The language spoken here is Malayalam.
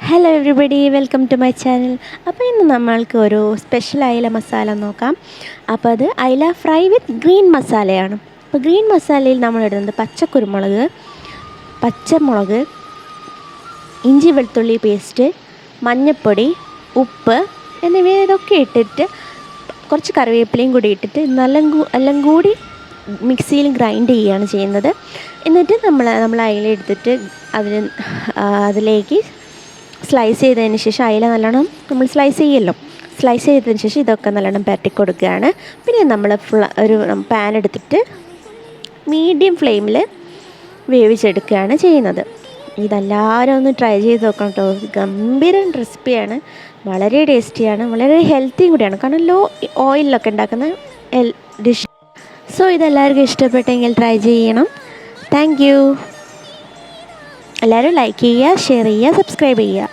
Hello everybody, welcome to my channel. അപ്പോൾ ഇന്ന് നമ്മൾക്ക് ഒരു സ്പെഷ്യൽ അയില മസാല നോക്കാം. അപ്പോൾ അത് അയില ഫ്രൈ വിത്ത് ഗ്രീൻ മസാലയാണ്. അപ്പോൾ ഗ്രീൻ മസാലയിൽ നമ്മൾ ഇടുന്നത് പച്ചക്കുരുമുളക്, പച്ചമുളക്, ഇഞ്ചി വെളുത്തുള്ളി പേസ്റ്റ്, മഞ്ഞൾപ്പൊടി, ഉപ്പ് എന്നിവ ഇതൊക്കെ ഇട്ടിട്ട് കുറച്ച് കറിവേപ്പിലയും കൂടി ഇട്ടിട്ട് എല്ലാം കൂടി മിക്സിയിൽ ഗ്രൈൻഡ് ചെയ്യുകയാണ് ചെയ്യുന്നത്. എന്നിട്ട് നമ്മൾ അയില എടുത്തിട്ട് അതിലേക്ക് സ്ലൈസ് ചെയ്തതിന് ശേഷം അയില നല്ലോണം നമ്മൾ സ്ലൈസ് ചെയ്തതിന് ശേഷം ഇതൊക്കെ നല്ലോണം പരട്ടി കൊടുക്കുകയാണ്. പിന്നെ നമ്മൾ ഒരു പാൻ എടുത്തിട്ട് മീഡിയം ഫ്ലെയിമിൽ വേവിച്ചെടുക്കുകയാണ് ചെയ്യുന്നത്. ഇതെല്ലാവരും ഒന്ന് ട്രൈ ചെയ്ത് നോക്കണം കേട്ടോ. ഗംഭീരം റെസിപ്പിയാണ്, വളരെ ടേസ്റ്റിയാണ്, വളരെ ഹെൽത്തിയും കൂടിയാണ്. കാരണം ലോ ഓയിലൊക്കെ ഉണ്ടാക്കുന്ന ഡിഷ്. സോ ഇതെല്ലാവർക്കും ഇഷ്ടപ്പെട്ടെങ്കിൽ ട്രൈ ചെയ്യണം. Thank you. എല്ലാവരും ലൈക്ക് ചെയ്യുക, ഷെയർ ചെയ്യുക, സബ്സ്ക്രൈബ് ചെയ്യുക.